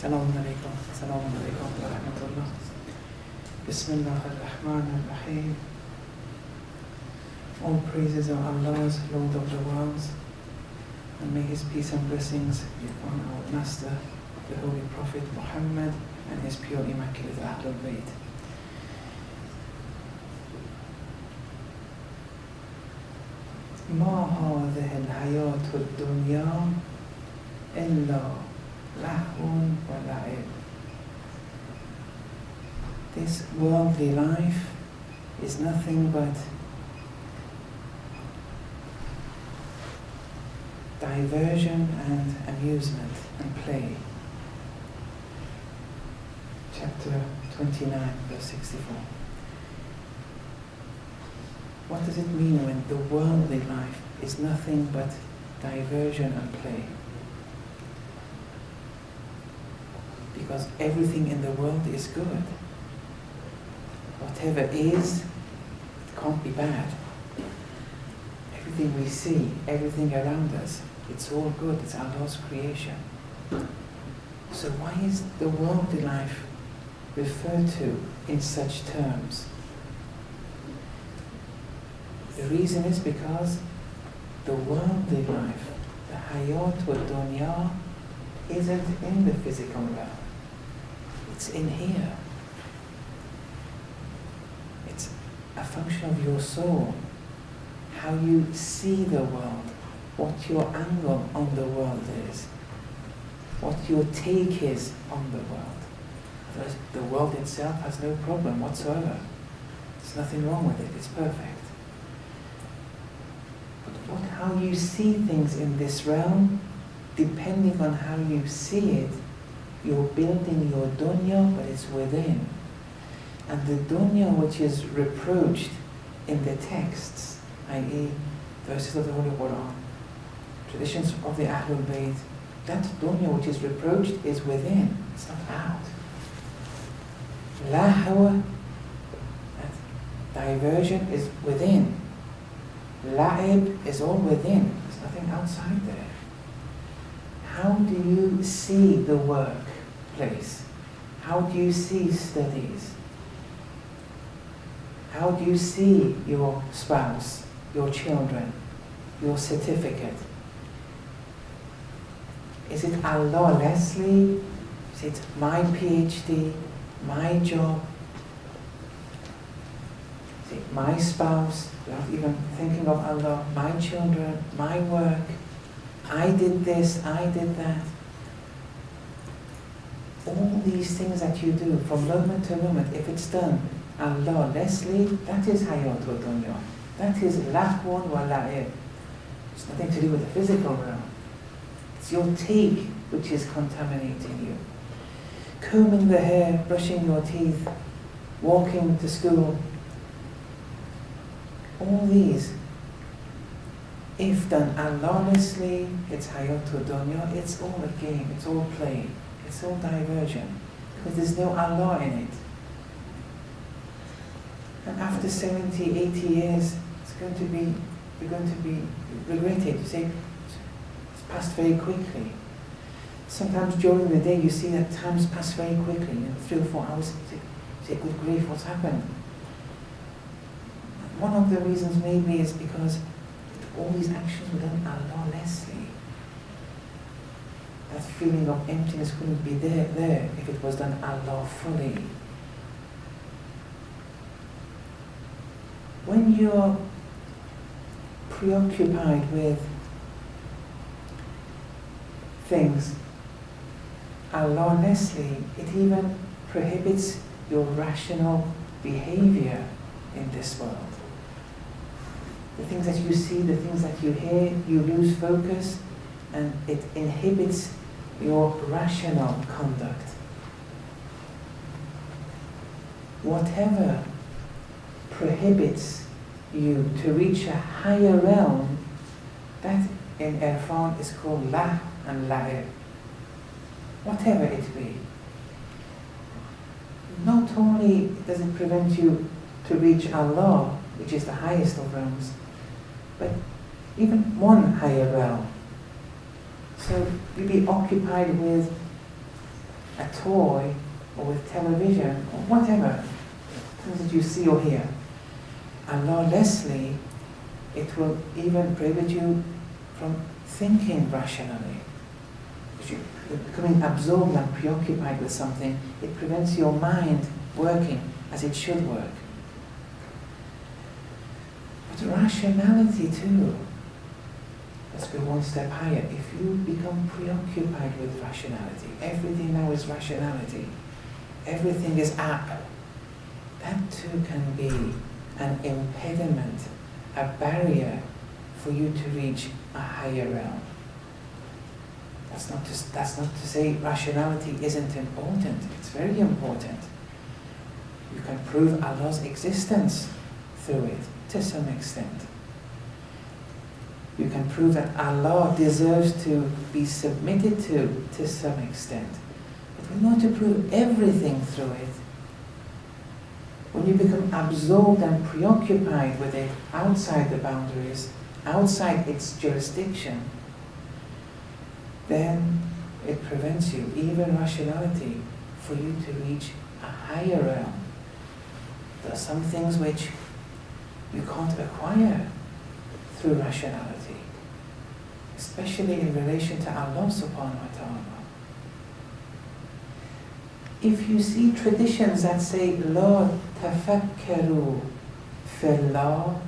Assalamu alaikum wa rahmatullah. Bismillah ar-Rahman ar-Rahim. All praises are Allah's, Lord of the worlds, and may His peace and blessings be upon our Master, the Holy Prophet Muhammad, and his pure immaculate Ahlul Bayt. ما هذه الحياة الدنيا إلا لهو ولعب. This worldly life is nothing but diversion and amusement and play. Chapter 29, verse 64. What does it mean when the worldly life is nothing but diversion and play? Because everything in the world is good. Whatever is, it can't be bad. Everything we see, everything around us, it's all good, it's Allah's creation. So why is the worldly life referred to in such terms? The reason is because the worldly life, the hayat wa dunya, isn't in the physical realm. It's in here. It's a function of your soul, how you see the world, what your angle on the world is, what your take is on the world. The world itself has no problem whatsoever. There's nothing wrong with it, it's perfect. But how you see things in this realm, depending on how you see it, you're building your dunya, but it's within. And the dunya which is reproached in the texts, i.e. verses of the Holy Quran, traditions of the Ahlul Bayt, that dunya which is reproached is within, it's not out. Lahwa, that diversion, is within. La'ib is all within, there's nothing outside there. How do you see the workplace? How do you see studies? How do you see your spouse, your children, your certificate? Is it Allah Leslie? Is it my PhD, my job? Is it my spouse, without even thinking of Allah, my children, my work? I did this, I did that. All these things that you do from moment to moment, if it's done Allah Leslie, that is hayat wa dunya. That is lahwun wa la'ib. It's nothing to do with the physical realm. It's your take which is contaminating you. Combing the hair, brushing your teeth, walking to school. All these, if done Allahlessly, it's hayat wa dunya, it's all a game, it's all play, it's all diversion, because there's no Allah in it. And after 70, 80 years, you're going to be regretted. You say, it's passed very quickly. Sometimes during the day you see that time's passed very quickly, 3 or 4 hours, you say, good grief, what's happened? One of the reasons maybe is because all these actions were done Allahlessly. That feeling of emptiness couldn't be there if it was done Allah fully. When you're preoccupied with things Allahlessly, it even prohibits your rational behavior in this world. The things that you see, the things that you hear, you lose focus, and it inhibits your rational conduct. Whatever prohibits you to reach a higher realm, that in Irfan is called lah and la'ib. Whatever it be. Not only does it prevent you to reach Allah, which is the highest of realms, but even one higher realm. So you be occupied with a toy or with television or whatever, things that you see or hear. And lawlessly, it will even prohibit you from thinking rationally. Because you're becoming absorbed and preoccupied with something, it prevents your mind working as it should work. But rationality too, let's go one step higher. If you become preoccupied with rationality, everything now is rationality, everything is app, that too can be an impediment, a barrier for you to reach a higher realm. That's not to say rationality isn't important. It's very important. You can prove Allah's existence through it to some extent. You can prove that Allah deserves to be submitted to some extent. But we want to prove everything through it. When you become absorbed and preoccupied with it outside the boundaries, outside its jurisdiction, then it prevents you, even rationality, for you to reach a higher realm. There are some things which you can't acquire through rationality, especially in relation to Allah subhanahu wa ta'ala. If you see traditions that say, La tafakkaru fillah,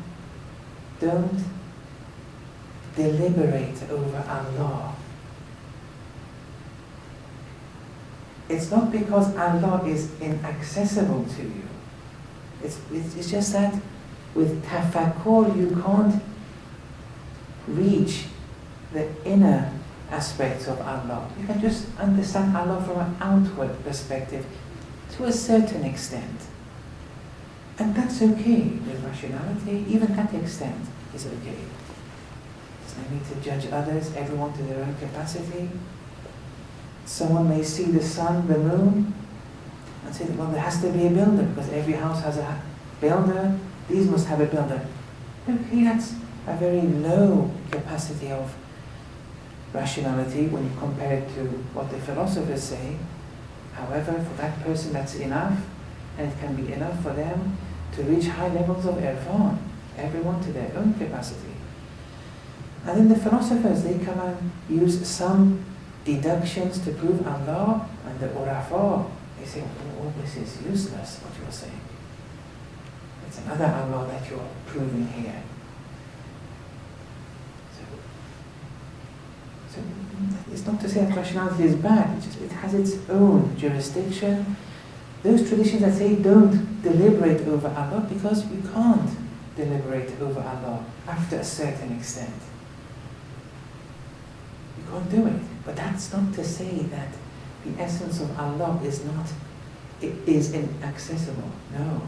don't deliberate over Allah. It's not because Allah is inaccessible to you. It's just that with tafakkur you can't reach the inner aspects of Allah. You can just understand Allah from an outward perspective to a certain extent. And that's okay with rationality. Even that extent is okay. There's no need to judge others, everyone to their own capacity. Someone may see the sun, the moon, and say, well, there has to be a builder, because every house has a builder, these must have a builder. Okay, that's a very low capacity of rationality when you compare it to what the philosophers say. However, for that person that's enough, and it can be enough for them to reach high levels of irfan, everyone to their own capacity. And then the philosophers, they come and use some deductions to prove Allah, and the urafa, they say, oh, this is useless, what you're saying. It's another Allah that you're proving here. So it's not to say that rationality is bad, it has its own jurisdiction. Those traditions that say don't deliberate over Allah, because you can't deliberate over Allah after a certain extent. You can't do it. But that's not to say that the essence of Allah is inaccessible. No.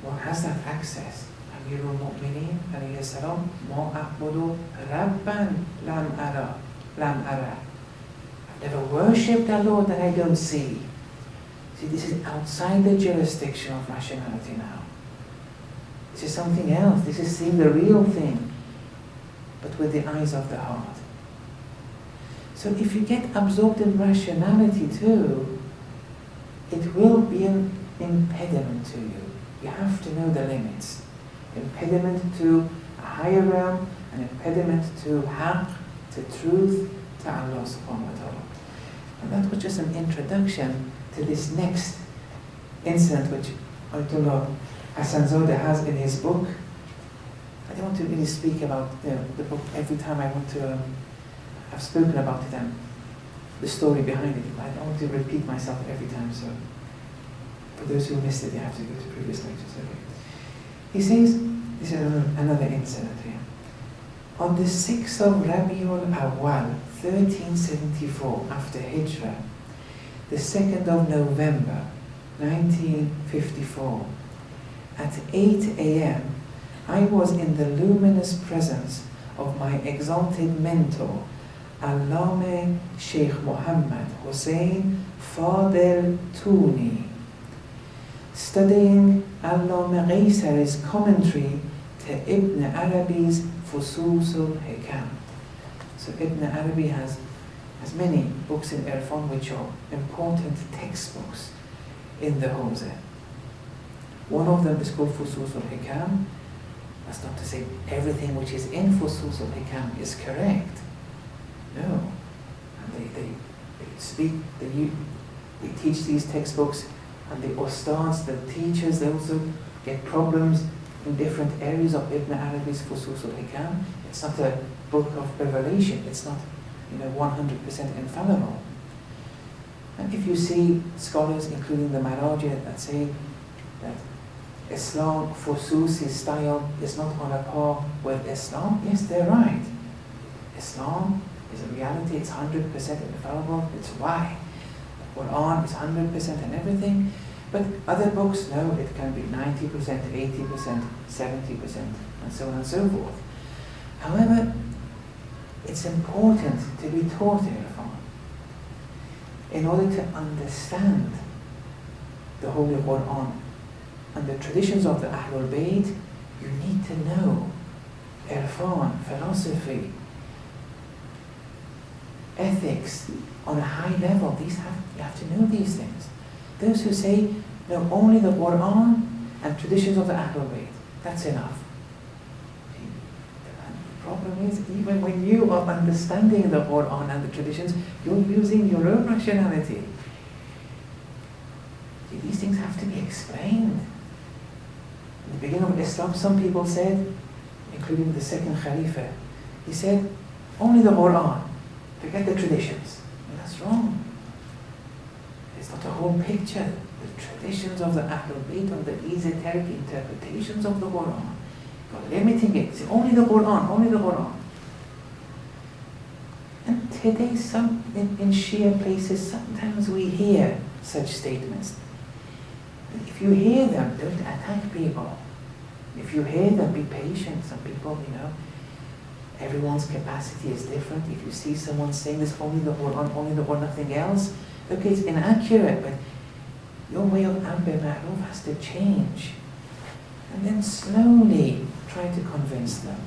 One has that access. Amirul Mu'mineen alayhi salam, ma a'budu rabban lam ara. I've never worshipped a Lord that I don't see. See, this is outside the jurisdiction of rationality now. This is something else. This is seeing the real thing, but with the eyes of the heart. So if you get absorbed in rationality too, it will be an impediment to you. You have to know the limits. Impediment to a higher realm, an impediment to haqq, to truth, to Allah subhanahu wa ta'ala. And that was just an introduction to this next incident which Ayatullah Hasanzadeh has in his book. I don't want to really speak about the book every time I want to. I've spoken about it and the story behind it. I don't want to repeat myself every time, so for those who missed it, they have to go to previous lectures. Okay. He says, this is another incident here. On the 6th of Rabiul Awwal, 1374, after Hijrah, the 2nd of November, 1954, at 8 a.m., I was in the luminous presence of my exalted mentor, Allame Sheikh Muhammad Hussein Fadel Touni, studying Allame Ghaysari's commentary to Ibn Arabi's Fususul Hikam. So Ibn Arabi has has many books in Irfan which are important textbooks in the Hawza. One of them is called Fusus al-Hikam. That's not to say everything which is in Fusus al-Hikam is correct. No. And they teach these textbooks, and the ustads, the teachers, they also get problems in different areas of Ibn Arabi's Fusus al-Hikam. It's not a book of revelation. It's not 100% infallible. And if you see scholars, including the Maraji, that say that Islam, Fususi style, is not on a par with Islam, yes, they're right. Islam is a reality, it's 100% infallible, it's why. The Quran is 100% and everything, but other books, no, it can be 90%, 80%, 70%, and so on and so forth. However, it's important to be taught Irfan in order to understand the Holy Quran and the traditions of the Ahlul Bayt. You need to know Irfan, philosophy, ethics on a high level. You have to know these things. Those who say, no, only the Quran and traditions of the Ahlul Bayt, that's enough. The problem is, even when you are understanding the Quran and the traditions, you're using your own rationality. These things have to be explained. In the beginning of Islam, some people said, including the second Khalifa, he said, only the Quran, forget the traditions. And that's wrong. It's not a whole picture. The traditions of the Ahlul Bayt and the esoteric interpretations of the Quran. You're limiting it. Say, only the Quran, only the Quran. And today, in Shia places, sometimes we hear such statements. If you hear them, don't attack people. If you hear them, be patient. Some people, everyone's capacity is different. If you see someone saying this, only the Quran, nothing else, okay, it's inaccurate, but your way of Amr Ma'ruf has to change. And then slowly try to convince them.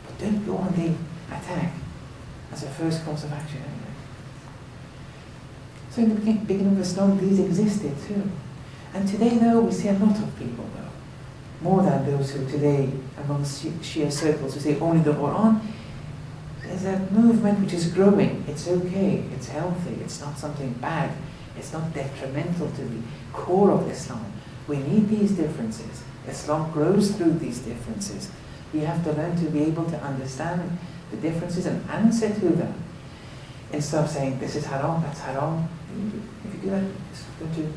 But don't go on the attack as a first course of action anyway. So in the beginning of Islam, these existed too. And today, though, we see a lot of people, more than those who today, among Shia circles, who say only the Quran. There's a movement which is growing. It's okay, it's healthy, it's not something bad, it's not detrimental to the core of Islam. We need these differences. Islam grows through these differences. We have to learn to be able to understand the differences and answer to them. Instead of saying, this is haram, that's haram. If you do that, it's going to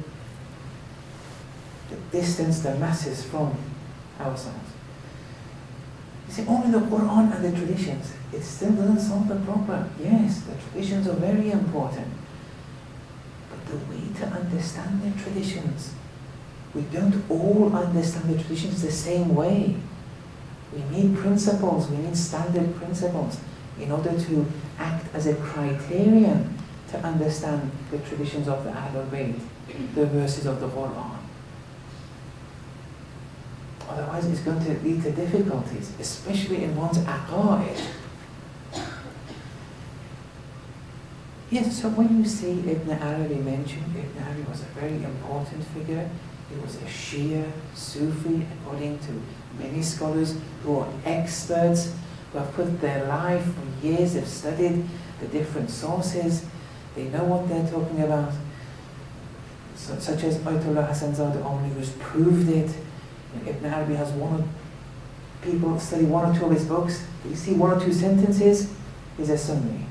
distance the masses from ourselves. You say, only the Quran and the traditions. It still doesn't solve the problem. Yes, the traditions are very important. But the way to understand the traditions, we don't all understand the traditions the same way. We need principles, we need standard principles in order to act as a criterion to understand the traditions of the Ahlul Bayt, the verses of the Quran. Otherwise, it's going to lead to difficulties, especially in one's aqa'id. Yes, so when you see Ibn Arabi mentioned, Ibn Arabi was a very important figure. He was a Shia, Sufi, according to many scholars who are experts, who have put their life for years, have studied the different sources, they know what they're talking about. So, such as Ayatullah Hasanzadeh, who's proved it. Ibn Arabi has people study one or two of his books. You see one or two sentences, he's a Sunni.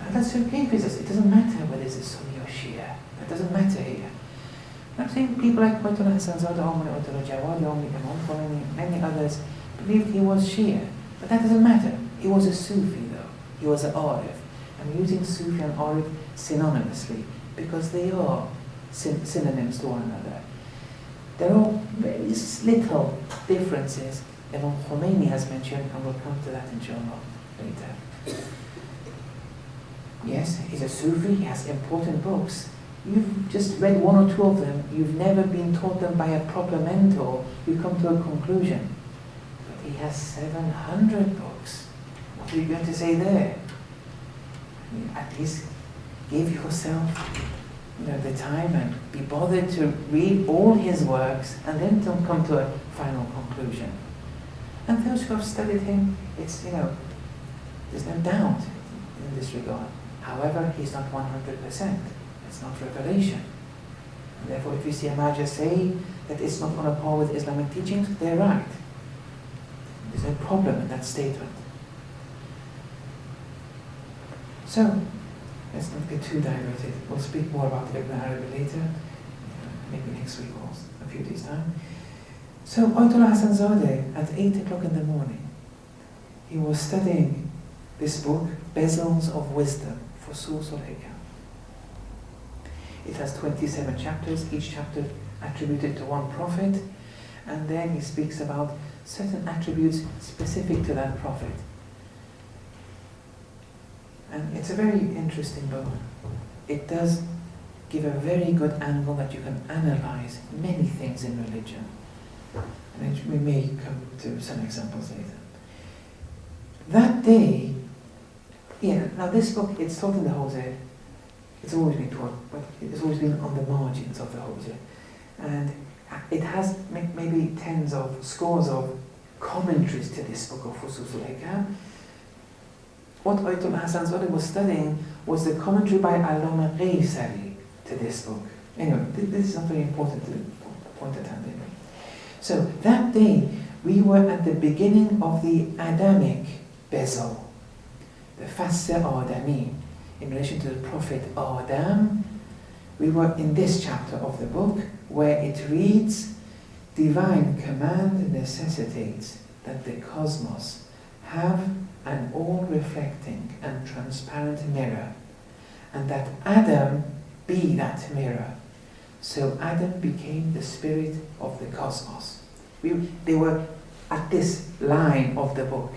And that's okay if it doesn't matter whether it's a Sunni or Shia. That doesn't matter here. I'm saying people like Ayatullah Hasanzadeh, Ayatullah Jawad, Imam Khomeini, many others believed he was Shia. But that doesn't matter. He was a Sufi though. He was an Arif. I'm using Sufi and Arif synonymously because they are synonyms to one another. There are very little differences Imam Khomeini has mentioned, and we'll come to that inshallah later. Yes, he's a Sufi, he has important books. You've just read one or two of them, you've never been taught them by a proper mentor, you come to a conclusion. But he has 700 books. What are you going to say there? at least give yourself the time and be bothered to read all his works and then to come to a final conclusion. And those who have studied him, it's, there's no doubt in this regard. However, he's not 100%. It's not revelation. And therefore, if you see a Mahdi say that it's not on a par with Islamic teachings, they're right. There's no problem in that statement. So, let's not get too diverted. We'll speak more about Ibn Arabi later, maybe next week or a few days' time. So, Ayatullah Hasanzadeh, at 8 o'clock in the morning, he was studying this book, Bezels of Wisdom, for Fusus al-Hikam. It has 27 chapters, each chapter attributed to one prophet, and then he speaks about certain attributes specific to that prophet. And it's a very interesting book. It does give a very good angle that you can analyze many things in religion. And we may come to some examples later. That day, now this book, it's taught in the Hosea. It's always been taught, but it's always been on the margins of the Hosea. And it has maybe scores of commentaries to this book of Fusus al-Hikam. What Ayatullah Hasanzadeh was studying was the commentary by Allama Qaysari to this book. Anyway, this is not very important to point at hand anyway. So that day, we were at the beginning of the Adamic bezel, the Fasse Adami, in relation to the Prophet Adam. We were in this chapter of the book where it reads, divine command necessitates that the cosmos have an all-reflecting and transparent mirror, and that Adam be that mirror. So Adam became the spirit of the cosmos. They were at this line of the book.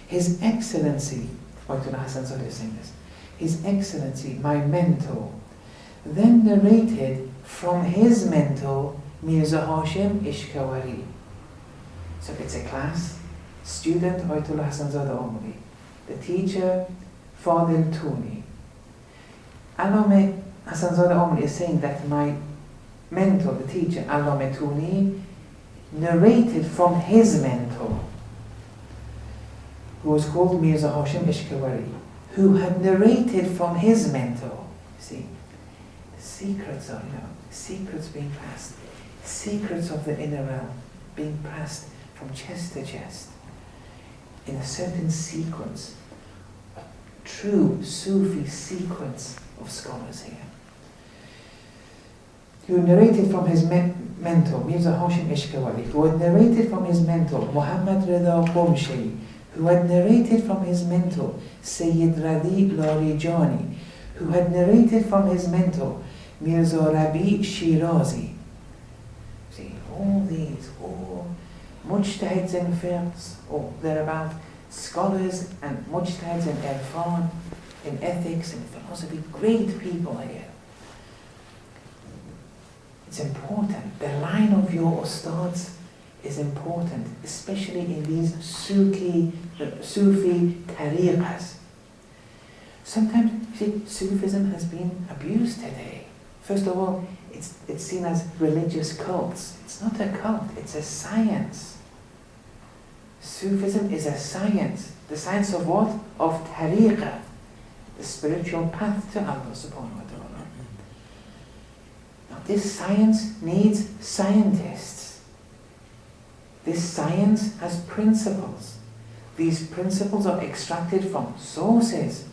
His Excellency, Ayatullah Hasanzadeh is saying this, His Excellency, my mentor, then narrated from his mentor, Mirza Hashim Ishkawari. So it's a class, student Ayatullah Hasanzadeh Omri, the teacher Fadil Tuni. Allama Hasanzadeh Omri is saying that my mentor, the teacher Allama Tuni, narrated from his mentor, who was called Mirza Hashim Ishkawari, who had narrated from his mentor. See, the secrets are, secrets being passed, secrets of the inner realm being passed from chest to chest in a certain sequence, a true Sufi sequence of scholars here. Who narrated from his mentor, Mirza Hashim Ishkawari, who had narrated from his mentor, Muhammad Rida Qumshi, who had narrated from his mentor, Sayyid Radi Larijani, who had narrated from his mentor, Mirza Rabi Shirazi. See, all these, all mujtahids in fiqh, or thereabout, scholars and mujtahids in irfan, in ethics, in philosophy, great people here. It's important. The line of your ustads is important, especially in these Sufi tariqas. Sometimes, see, Sufism has been abused today. First of all, it's seen as religious cults. It's not a cult, it's a science. Sufism is a science. The science of what? Of tariqah, the spiritual path to Allah subhanahu wa ta'ala. Now this science needs scientists. This science has principles. These principles are extracted from sources.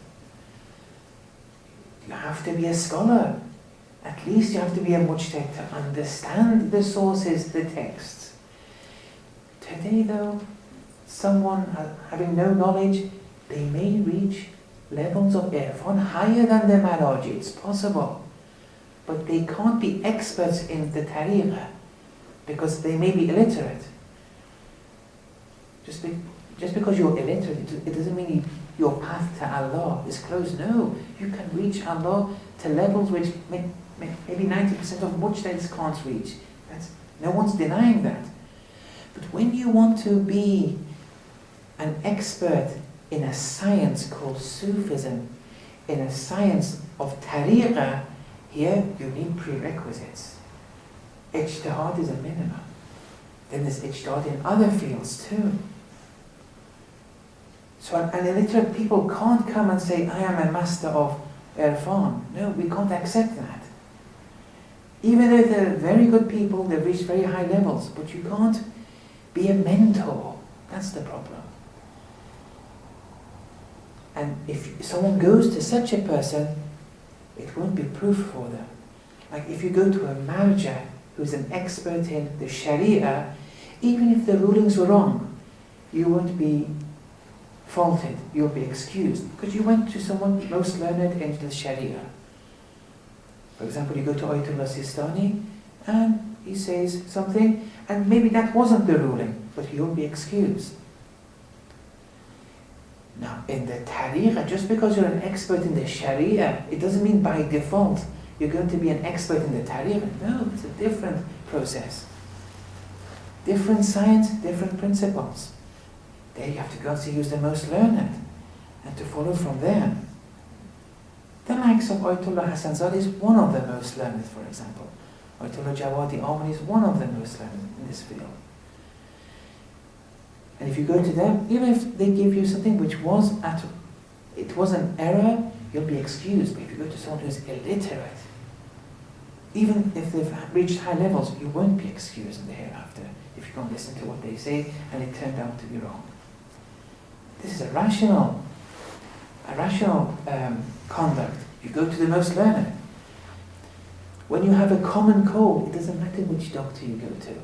You have to be a scholar. At least you have to be a mujtahid to understand the sources, the texts. Today though, someone having no knowledge, they may reach levels of irfan higher than the maraji. It's possible. But they can't be experts in the tariqah because they may be illiterate. Just because you're illiterate, it doesn't mean your path to Allah is closed. No, you can reach Allah to levels which maybe 90% of mujtahids can't reach. No one's denying that. But when you want to be an expert in a science called Sufism, in a science of tariqah, here you need prerequisites. Ijtihad is a minimum. Then there's ijtihad in other fields too. So an illiterate people can't come and say, I am a master of irfan. No, we can't accept that. Even though they're very good people, they've reached very high levels, but you can't be a mentor. That's the problem. And if someone goes to such a person, it won't be proof for them. Like if you go to a marja who's an expert in the Sharia, even if the rulings were wrong, you won't be faulted, you'll be excused, because you went to someone most learned in the Sharia. For example, you go to Ayatullah Sistani, and he says something, and maybe that wasn't the ruling, but you'll be excused. Now, in the tariqah, just because you're an expert in the Sharia, it doesn't mean by default you're going to be an expert in the tariqah. No, it's a different process. Different science, different principles. There you have to go and see who's the most learned, and to follow from there. The likes of Ayatullah Hasanzadeh is one of the most learned, for example. Ayatullah Jawadi Amani is one of the most learned in this field. And if you go to them, even if they give you something which was it was an error, you'll be excused. But if you go to someone who's illiterate, even if they've reached high levels, you won't be excused in the hereafter if you don't listen to what they say and it turned out to be wrong. This is a rational conduct. You go to the most learned. When you have a common cold, it doesn't matter which doctor you go to.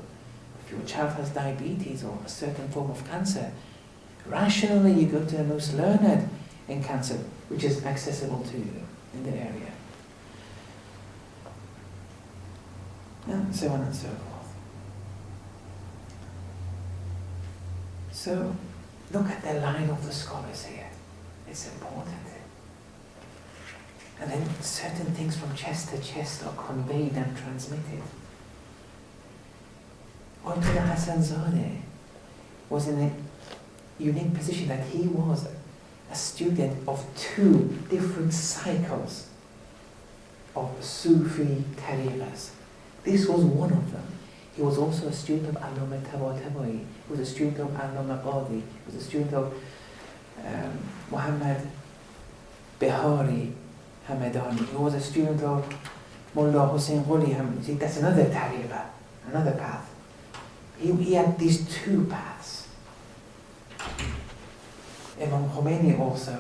If your child has diabetes or a certain form of cancer, rationally you go to the most learned in cancer, which is accessible to you in the area. And so on and so forth. So, look at the line of the scholars here. It's important. And then certain things from chest to chest are conveyed and transmitted. Ayatullah Hasanzadeh was in a unique position that he was a student of two different cycles of Sufi tariqas. This was one of them. He was also a student of Allama Tabatabai. He was a student of Allama Qadi. He was a student of Muhammad Bihari Hamadani. He was a student of Mullah Hussein Ghuli Hamid. That's another tariqa, another path. He had these two paths. Imam Khomeini also,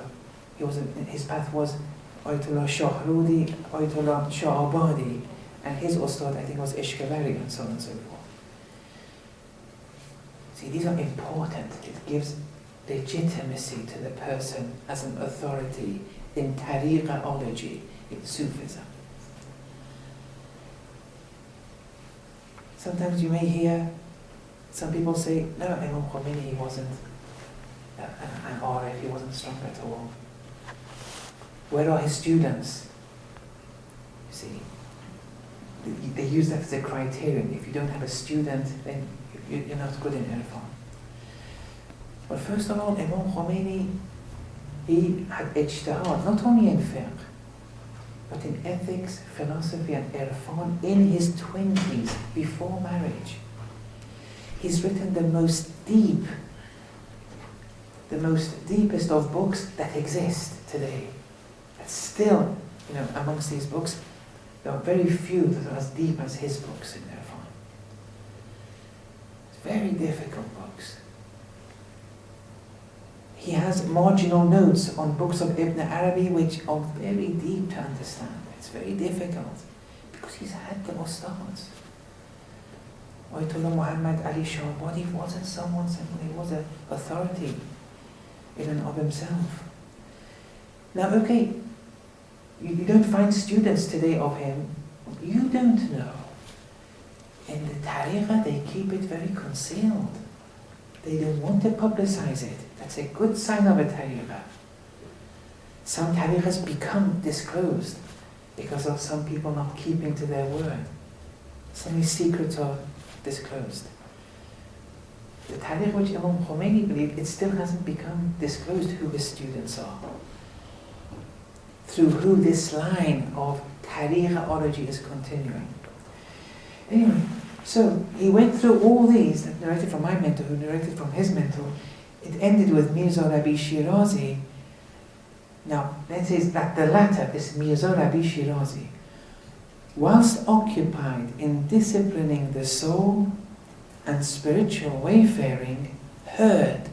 his path was Ayatollah Shahrudi, Ayatollah Shah Abadi, and his ustad, I think, was Ishkabari, and so on and so forth. See, these are important. It gives legitimacy to the person as an authority in tariqahology, in Sufism. Sometimes you may hear some people say, no, Imam Khomeini, he wasn't an arif, he wasn't strong at all. Where are his students? You see, they use that as a criterion. If you don't have a student, then you're not good in irfan. But first of all, Imam Khomeini, he had ijtihad, not only in fiqh, but in ethics, philosophy and irfan in his 20s, before marriage. He's written the deepest of books that exist today. But still, amongst these books, there are very few that are as deep as his books in irfan. It's very difficult books. He has marginal notes on books of Ibn Arabi which are very deep to understand. It's very difficult because he's had the ustads. Ayatollah Muhammad Ali Shahbadi wasn't someone simply, he was an authority in and of himself. Now, okay, you don't find students today of him, you don't know. In the tariqah, they keep it very concealed. They don't want to publicize it. That's a good sign of a tariqah. Some tariqahs become disclosed because of some people not keeping to their word. Some of these secrets are disclosed. The tariq which Imam Khomeini believed, it still hasn't become disclosed who his students are. through who this line of tariqah-ology is continuing. Anyway, so he went through all these, that narrated from my mentor, who narrated from his mentor. It ended with Mirza Rabi Shirazi. Now, that is that the latter is Mirza Rabi Shirazi. Whilst occupied in disciplining the soul and spiritual wayfaring, heard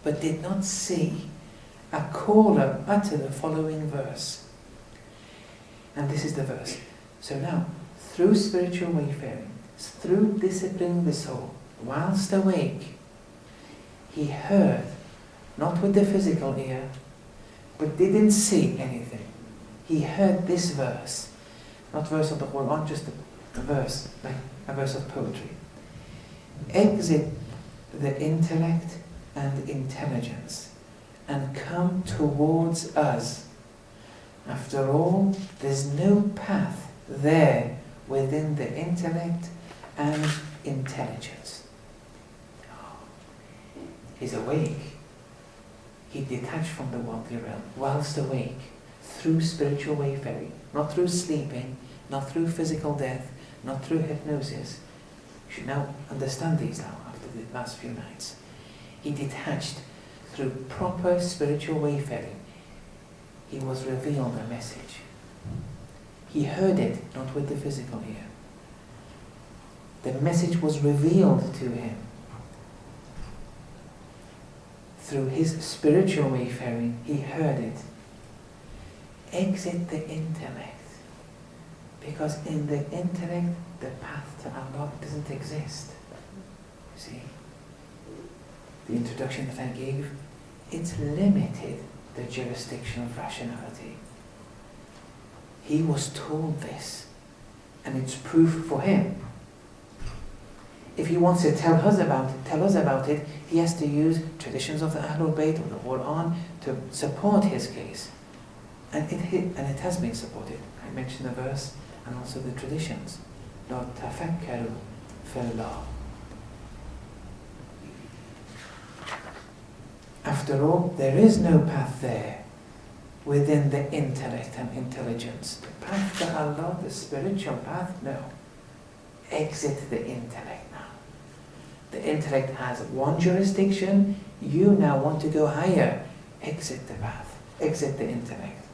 but did not see a caller utter the following verse. And this is the verse. So now, through spiritual wayfaring, through disciplining the soul, whilst awake, he heard, not with the physical ear, but didn't see anything. He heard this verse, not verse of the Quran, just a verse, like a verse of poetry. Exit the intellect and intelligence and come towards us. After all, there's no path there within the intellect and intelligence. He's awake. He detached from the worldly realm whilst awake through spiritual wayfaring, not through sleeping, not through physical death, not through hypnosis. You should now understand these now after the last few nights. He detached through proper spiritual wayfaring. He was revealed a message. He heard it, not with the physical ear. The message was revealed to him. Through his spiritual wayfaring, he heard it. Exit the intellect. Because in the intellect, the path to Allah doesn't exist. You see? The introduction that I gave, it's limited the jurisdiction of rationality. He was told this, and it's proof for him. If he wants to tell us about it, he has to use traditions of the Ahlul Bayt or the Quran to support his case. And it has been supported. I mentioned the verse and also the traditions. لَا تَفَكَّرُوا فِي اللَّهِ. After all, there is no path there within the intellect and intelligence. The path to Allah, the spiritual path, no. Exit the intellect now. The intellect has one jurisdiction, you now want to go higher. Exit the path, exit the intellect.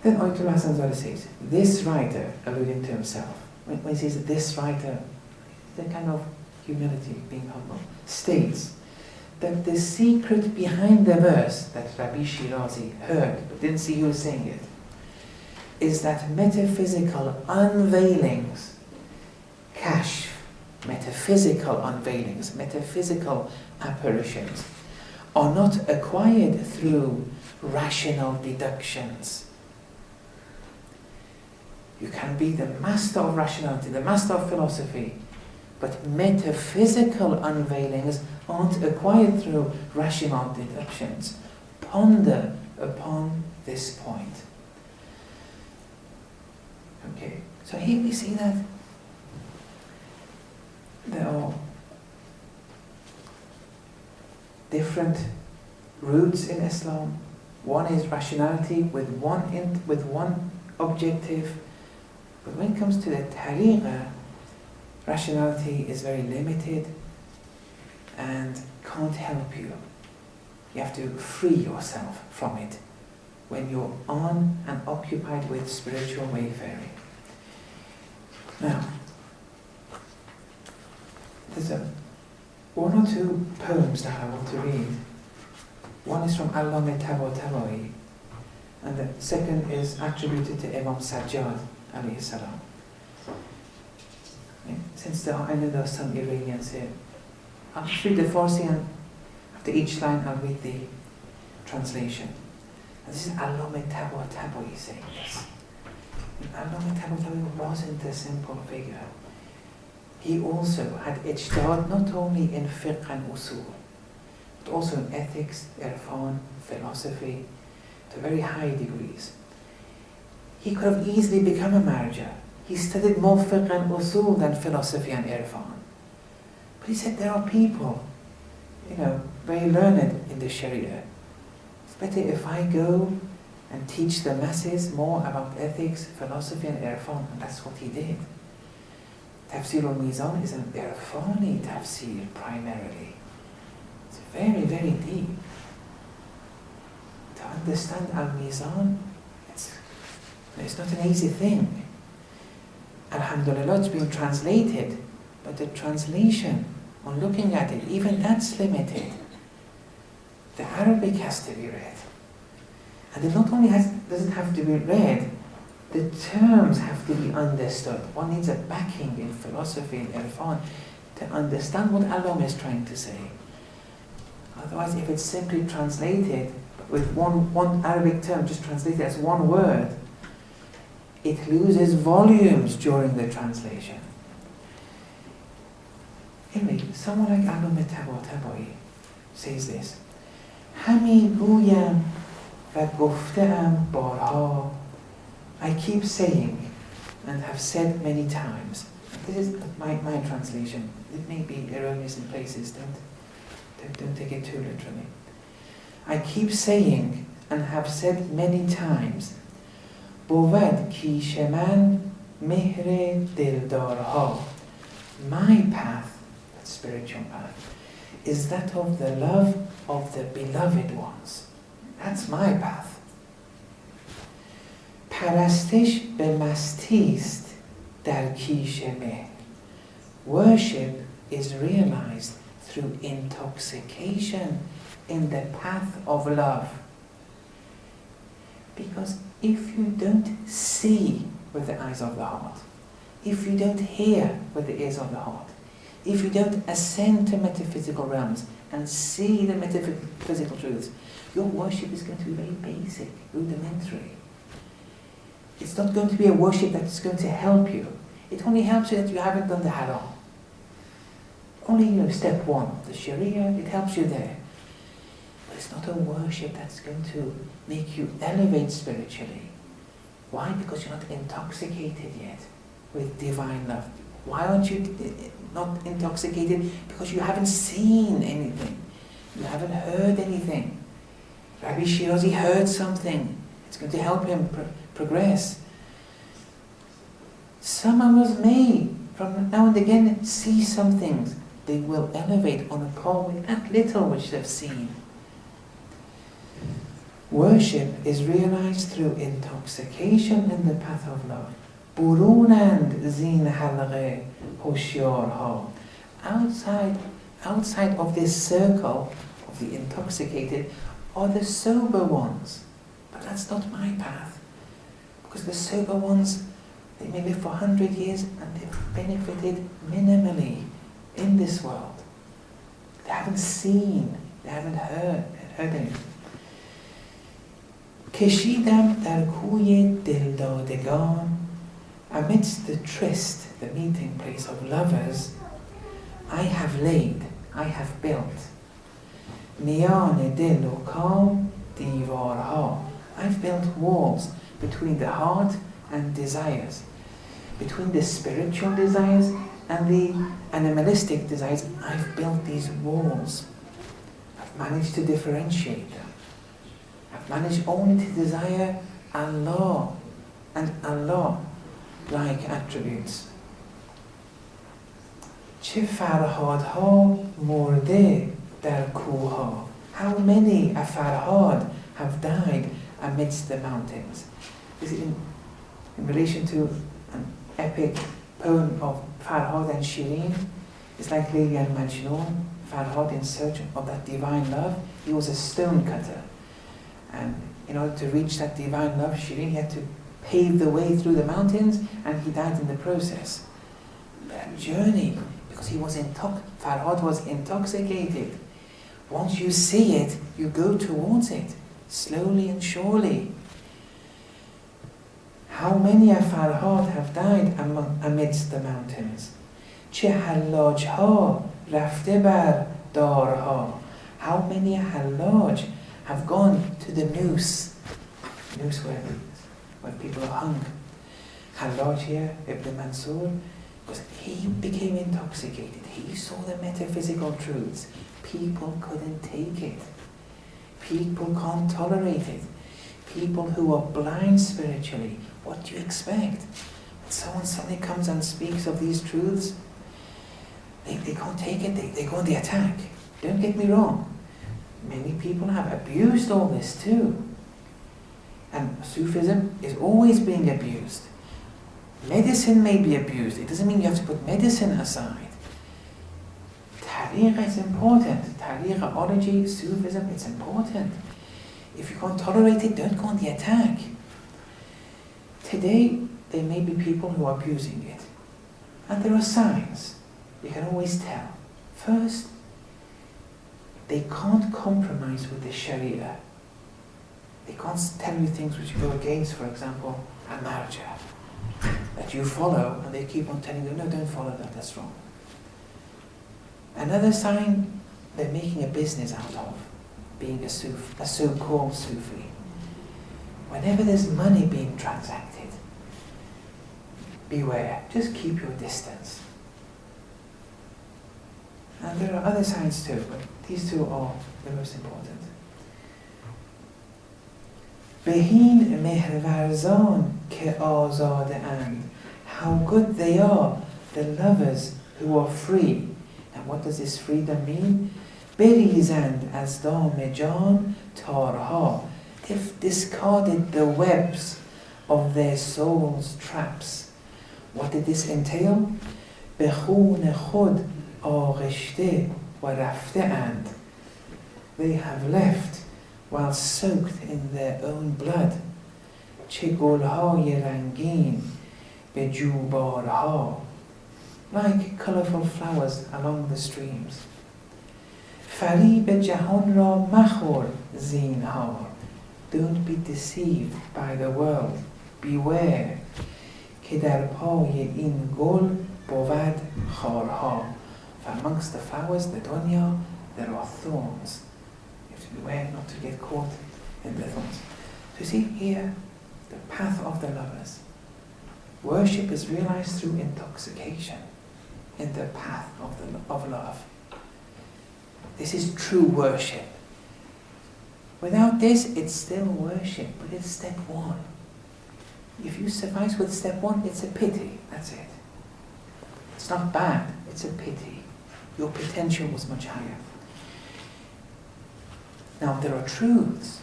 Then Ayatullah Hasanzadeh says, this writer, alluding to himself, when he says this writer, the kind of humility, being humble, states that the secret behind the verse that Rabi Shirazi heard, but didn't see who was saying it, is that metaphysical unveilings, kashf, metaphysical unveilings, metaphysical apparitions, are not acquired through rational deductions. You can be the master of rationality, the master of philosophy, but metaphysical unveilings aren't acquired through rational deductions. Ponder upon this point. Okay, so here we see that there are different routes in Islam. One is rationality with one objective, but when it comes to the tariqah, rationality is very limited and can't help you. You have to free yourself from it when you're on and occupied with spiritual wayfaring. Now, there's one or two poems that I want to read. One is from Allama Tabatabai, and the second is attributed to Imam Sajjad alayhi salam. Since I know there are some Iranians here, I'll just read the Farsi, and after each line I'll read the translation. And this is Allama Tabatabai saying this. Allama Tabatabai wasn't a simple figure. He also had ijtihad not only in fiqh and usul, but also in ethics, irfan, philosophy, to very high degrees. He could have easily become a marja. He studied more fiqh and usul than philosophy and irfan. But he said there are people, very learned in the Sharia. It's better if I go and teach the masses more about ethics, philosophy and irfan, and that's what he did. Tafsir al-Mizan is an irfani tafsir primarily. It's very, very deep. To understand al-Mizan, it's not an easy thing. Alhamdulillah, it's been translated, but the translation, on looking at it, even that's limited. The Arabic has to be read. And it not only doesn't have to be read, the terms have to be understood. One needs a backing in philosophy and irfan to understand what Allah is trying to say. Otherwise, if it's simply translated with one Arabic term, just translated as one word, it loses volumes during the translation. Anyway, someone like Allama Tabatabai says this: Hami guyam va gufteam barha. I keep saying and have said many times. This is my translation. It may be erroneous in places. Don't take it too literally. I keep saying and have said many times. Bovad kish man mehr dildarha. My path, that spiritual path, is that of the love of the beloved ones. That's my path. Parastish be mastist dar kish meh. Worship is realized through intoxication in the path of love. Because if you don't see with the eyes of the heart, if you don't hear with the ears of the heart, if you don't ascend to metaphysical realms and see the metaphysical truths, your worship is going to be very basic, rudimentary. It's not going to be a worship that's going to help you. It only helps you that you haven't done the haram. Only step one of the Sharia, it helps you there. But it's not a worship that's going to make you elevate spiritually. Why? Because you're not intoxicated yet with divine love. Why aren't you not intoxicated? Because you haven't seen anything. You haven't heard anything. Rabbi Shirazi heard something. It's going to help him progress. Some of us may, from now and again, see some things. They will elevate on a par with that little which they've seen. Worship is realized through intoxication in the path of love. Burunand zin halaghe hoshyarha. Outside of this circle of the intoxicated are the sober ones. But that's not my path. Because the sober ones, they may live for 100 years and they've benefited minimally in this world. They haven't seen, they haven't heard anything. Keshidam dar kuye dildadegan. Amidst the tryst, the meeting place of lovers, I have laid, I have built. Miyane dil ukam divarha. I've built walls between the heart and desires, between the spiritual desires and the animalistic desires. I've built these walls. I've managed to differentiate them. I've managed only to desire Allah and Allah-like attributes. Che farhadha morde dar kuha. How many a farhad have died amidst the mountains? This is in relation to an epic poem of Farhad and Shireen. It's like Layli and Majnun. Farhad, in search of that divine love, he was a stone cutter. And in order to reach that divine love, Shireen had to pave the way through the mountains, and he died in the process. That journey, because Farhad was intoxicated. Once you see it, you go towards it, slowly and surely. How many a Farhad have died amidst the mountains? Che hallajha rafte bar darha. How many a hallaj have gone to the noose where people are hung. Hallaj here, Ibn Mansur, because he became intoxicated. He saw the metaphysical truths. People couldn't take it. People can't tolerate it. people who are blind spiritually, what do you expect? When someone suddenly comes and speaks of these truths, they can't take it, they go on the attack. Don't get me wrong. Many people have abused all this too. And Sufism is always being abused. Medicine may be abused. It doesn't mean you have to put medicine aside. Tariqah is important. Tariqahology, Sufism, it's important. If you can't tolerate it, don't go on the attack. Today, there may be people who are abusing it. And there are signs. You can always tell. First, they can't compromise with the Sharia. They can't tell you things which go against, for example, a marja that you follow, and they keep on telling you, no, don't follow that, that's wrong. Another sign, they're making a business out of being a so-called Sufi. Whenever there's money being transacted, beware, just keep your distance. And there are other signs too, but these two are the most important. Behin mehrwarzan ke azade and. How good they are, the lovers who are free. And what does this freedom mean? Berizand az dam jan tarha. They've discarded the webs of their souls' traps. What did this entail? Bekhun khud aghishte wa rafte and. They have left while soaked in their own blood. Che gulhay rangin be jubarha. Like colourful flowers along the streams. Farib jahan ra makhor zinhar. Don't be deceived by the world. Beware. Ke dar paye in gul bovad kharha. For amongst the flowers, the dunya, there are thorns. You have to beware not to get caught in the thorns. So you see here, the path of the lovers. Worship is realized through intoxication in the path of love. This is true worship. Without this, it's still worship, but it's step one. If you suffice with step one, it's a pity. That's it. It's not bad, it's a pity. Your potential was much higher. Now, there are truths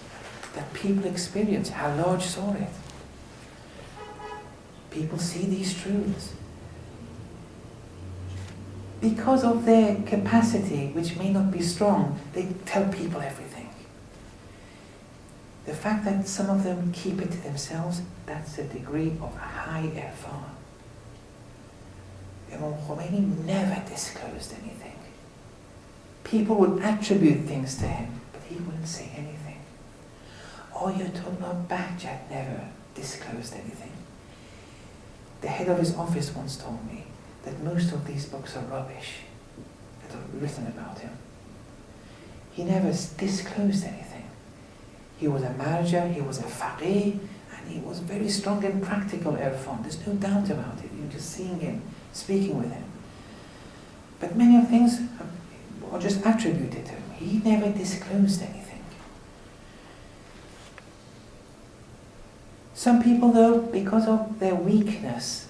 that people experience. Hallaj saw it. People see these truths. Because of their capacity, which may not be strong, they tell people everything. The fact that some of them keep it to themselves, that's a degree of high irfan. Imam Khomeini never disclosed anything. People would attribute things to him, but he wouldn't say anything. Ayatullah Bahjat never disclosed anything. The head of his office once told me that most of these books are rubbish that are written about him. He never disclosed anything. He was a marja, he was a faqih, and he was very strong in practical irfan. There's no doubt about it. You're just seeing him, speaking with him. But many of things are just attributed to him. He never disclosed anything. Some people, though, because of their weakness,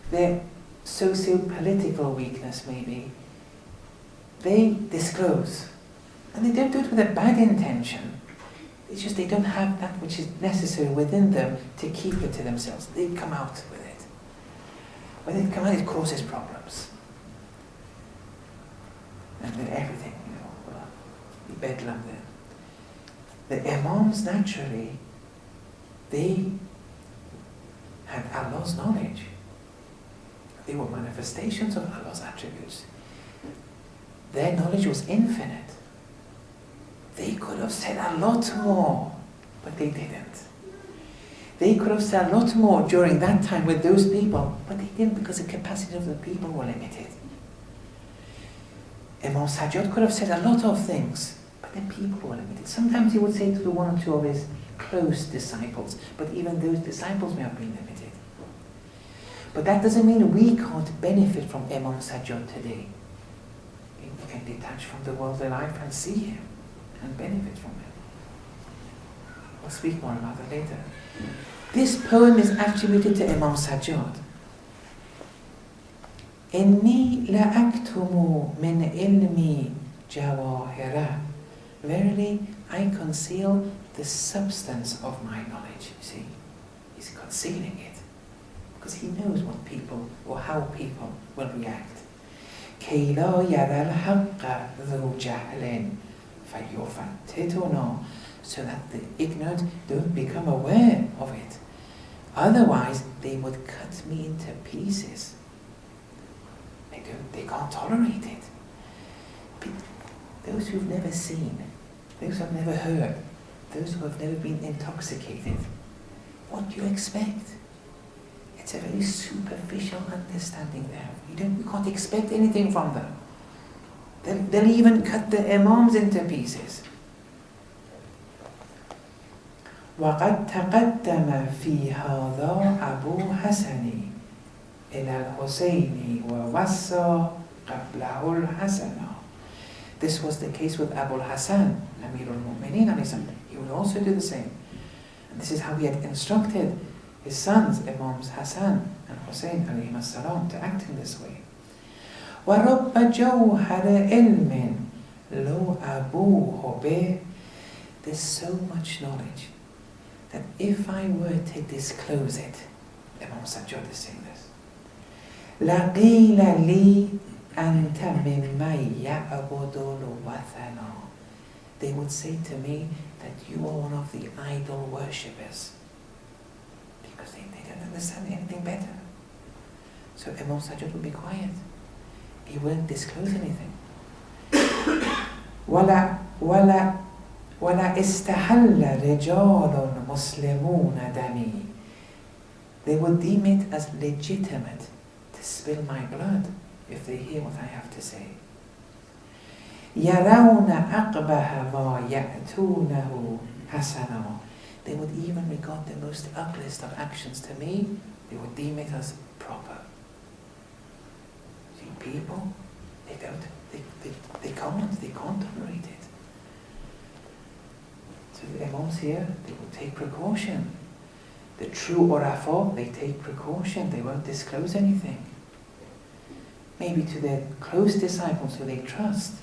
their socio-political weakness maybe, they disclose. And they don't do it with a bad intention. It's just they don't have that which is necessary within them to keep it to themselves. They come out with it. When they come out, it causes problems. And then everything, the bedlam then. The imams, naturally, they had Allah's knowledge. They were manifestations of Allah's attributes. Their knowledge was infinite. They could have said a lot more, but they didn't. They could have said a lot more during that time with those people, but they didn't because the capacity of the people were limited. Imam Sajjad could have said a lot of things, but the people were limited. Sometimes he would say to one or two of his close disciples, but even those disciples may have been limited. But that doesn't mean we can't benefit from Imam Sajjad today. We can detach from the worldly life and see him and benefit from him. We'll speak more about that later. This poem is attributed to Imam Sajjad. إني لأكتم من علمي جواهره. Verily, I conceal the substance of my knowledge. You see, he's concealing it because he knows what people or how people will react. كي لا يرى الحق ذو جهل فيفتتنا, so that the ignorant don't become aware of it. Otherwise, they would cut me into pieces. They can't tolerate it. Those who've never seen, those who have never heard, those who have never been intoxicated, what do you expect? It's a very superficial understanding there. You can't expect anything from them. They'll even cut the imams into pieces. وَقَدْ تَقَدَّمَ فِي هَذَا أَبُو حَسَنِ إِلَى الْحُسَيْنِ وَوَصَّى قَبْلَهُ الْحَسَنَ. This was the case with Abu Hasan, Amir al-Mu'mineen. He would also do the same. And this is how he had instructed his sons, Imams Hassan and Hussein alayhim as-salam, to act in this way. وَرَبَّ جَوْهَرَ عِلْمٍ لَوْ أَبُوهُ بِهِ. There's so much knowledge that if I were to disclose it, Imam Sajjad is saying this, لَقِيلَ لِي أَنْتَ مِمَّنْ يَعْبُدُ الْوَثَنَ. They would say to me that you are one of the idol worshippers, because they don't understand anything better. So Imam Sajjad would be quiet. He wouldn't disclose anything. وَلَا إِسْتَحَلَّ رِجَالٌ مُسْلِمُونَ دَمِي. They would deem it as legitimate to spill my blood if they hear what I have to say. يَرَوْنَ أَقْبَهَ مَا يَأْتُونَهُ حَسَنًا. They would even regard the most ugliest of actions to me, they would deem it as proper. See, people, they can't tolerate it. So the imams here, they will take precaution. The true urafa, they take precaution, they won't disclose anything. Maybe to their close disciples who they trust.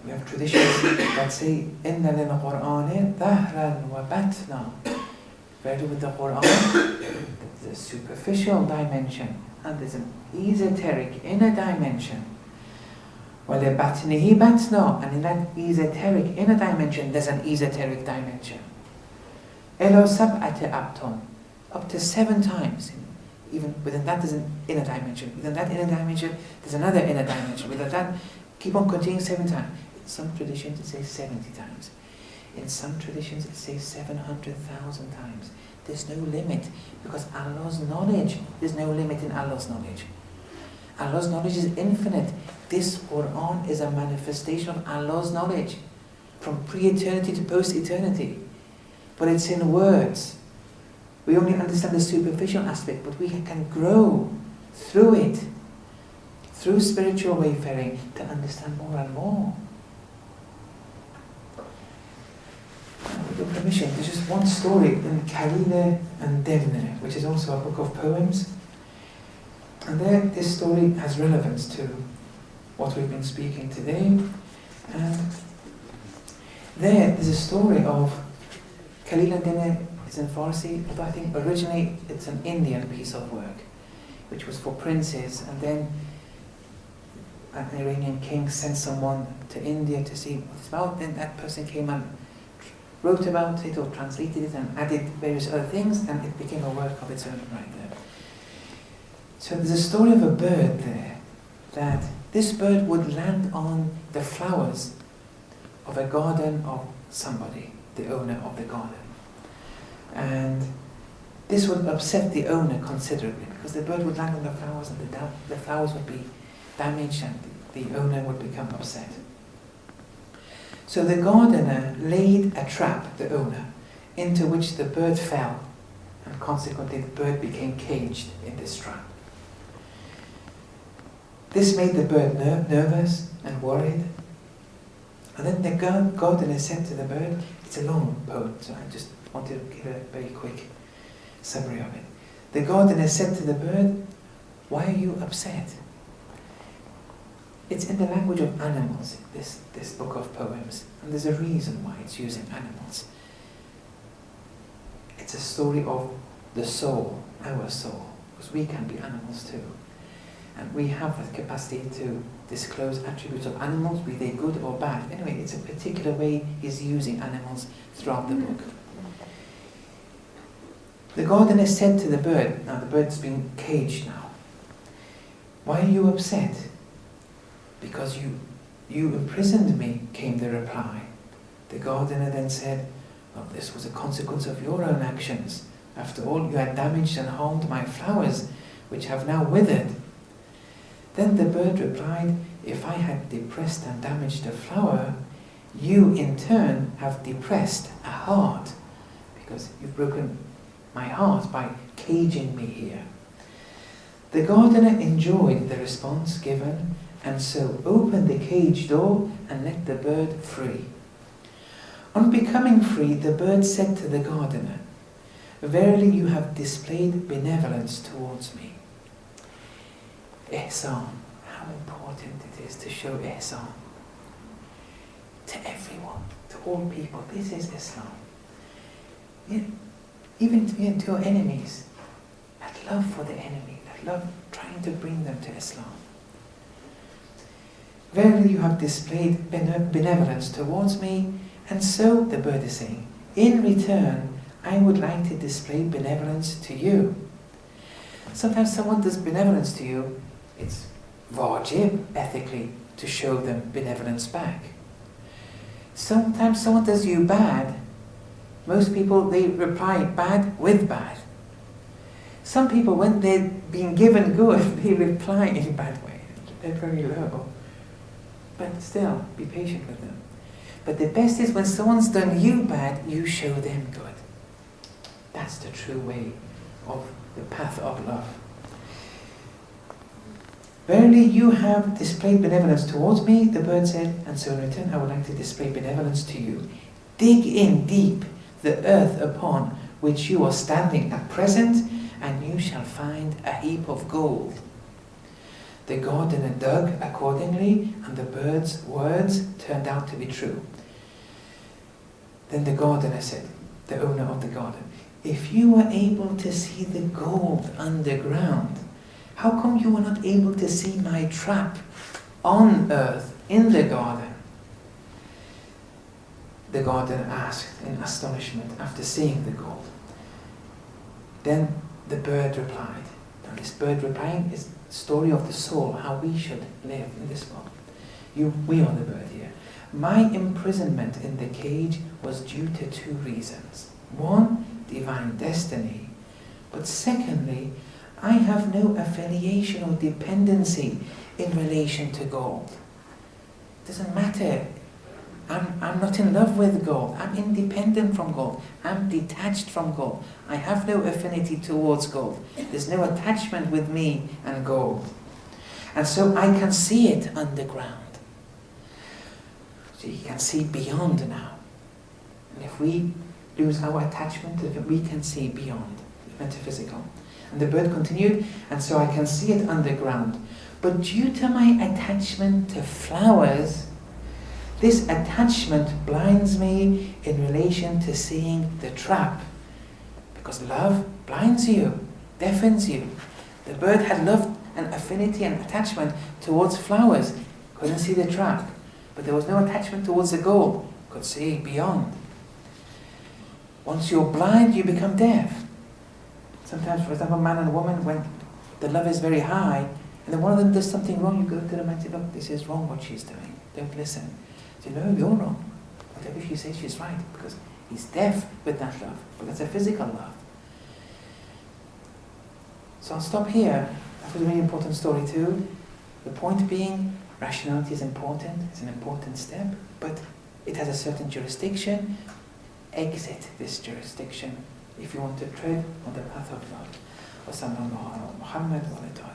We have traditions that say, إِنَّ لِلْقُرْآنِ ظَهْرًا وَبَطْنًا. Verily with the Qur'an, there's a superficial dimension, and there's an esoteric inner dimension. وَلِبَطْنِهِ بَطْنًا. And in that esoteric inner dimension, there's an esoteric dimension. إِلَى سَبْعَةِ أَبْطَنٍ. Up to 7 times. Even within that, there's an inner dimension. Within that inner dimension, there's another inner dimension. Within that, keep on continuing 7 times. In some traditions, it says 70 times. In some traditions, it says 700,000 times. There's no limit, because Allah's knowledge, there's no limit in Allah's knowledge. Allah's knowledge is infinite. This Qur'an is a manifestation of Allah's knowledge, from pre-eternity to post-eternity. But it's in words. We only understand the superficial aspect, but we can grow through it, through spiritual wayfaring, to understand more and more. With your permission, there's just one story in Kalila and Demne, which is also a book of poems. And there, this story has relevance to what we've been speaking today. And there's a story of Kalila and Demne. It's in Farsi, but I think originally it's an Indian piece of work, which was for princes, and then an Iranian king sent someone to India to see what it's about. Then that person came and wrote about it or translated it and added various other things, and it became a work of its own right there. So there's a story of a bird there, that this bird would land on the flowers of a garden of somebody, the owner of the garden. And this would upset the owner considerably, because the bird would land on the flowers and the flowers would be damaged and the owner would become upset. So the gardener laid a trap, the owner, into which the bird fell, and consequently the bird became caged in this trap. This made the bird nervous and worried, And then the gardener said to the bird, it's a long poem, so I just wanted to give a very quick summary of it. The gardener said to the bird, why are you upset? It's in the language of animals, this book of poems, and there's a reason why it's using animals. It's a story of the soul, our soul, because we can be animals too. And we have the capacity to disclose attributes of animals, be they good or bad. Anyway, it's a particular way he's using animals throughout the book. The gardener said to the bird, now the bird's been caged now, why are you upset? Because you imprisoned me, came the reply. The gardener then said, well, this was a consequence of your own actions. After all, you had damaged and harmed my flowers, which have now withered. Then the bird replied, if I had depressed and damaged a flower, you in turn have depressed a heart, because you've broken my heart by caging me here. The gardener enjoyed the response given, and so opened the cage door and let the bird free. On becoming free, the bird said to the gardener, verily you have displayed benevolence towards me. Ihsan, how important it is to show ihsan to everyone, to all people. This is Islam. Even to your enemies, that love for the enemy, that love trying to bring them to Islam. Verily you have displayed benevolence towards me, and so, the bird is saying, in return, I would like to display benevolence to you. Sometimes someone does benevolence to you, it's wajib, ethically, to show them benevolence back. Sometimes someone does you bad, most people, they reply bad with bad. Some people, when they're being given good, they reply in a bad way. They're very low. But still, be patient with them. But the best is when someone's done you bad, you show them good. That's the true way of the path of love. Verily you have displayed benevolence towards me, the bird said, and so in return I would like to display benevolence to you. Dig in deep the earth upon which you are standing at present, and you shall find a heap of gold. The gardener dug accordingly, and the bird's words turned out to be true. Then the gardener said, the owner of the garden, if you were able to see the gold underground, how come you were not able to see my trap on earth, in the garden? The gardener asked in astonishment after seeing the gold. Then the bird replied. Now this bird replying is the story of the soul, how we should live in this world. We are the bird here. My imprisonment in the cage was due to two reasons. One, divine destiny. But secondly, I have no affiliation or dependency in relation to gold. It doesn't matter. I'm not in love with gold. I'm independent from gold. I'm detached from gold. I have no affinity towards gold. There's no attachment with me and gold. And so I can see it underground. So you can see beyond now. And if we lose our attachment to it, we can see beyond, metaphysical. And the bird continued, and so I can see it underground. But due to my attachment to flowers, this attachment blinds me in relation to seeing the trap. Because love blinds you, deafens you. The bird had love and affinity and attachment towards flowers, couldn't see the trap. But there was no attachment towards the goal, could see beyond. Once you're blind, you become deaf. Sometimes, for example, a man and a woman, when the love is very high, and then one of them does something wrong, you go to them and say, look, this is wrong what she's doing. Don't listen. Say, no, you're wrong. Whatever she says, she's right. Because he's deaf with that love. But that's a physical love. So I'll stop here. That was a really important story too. The point being, rationality is important. It's an important step. But it has a certain jurisdiction. Exit this jurisdiction if you want to tread on the path of love. وصلى الله على محمد وعلى آله.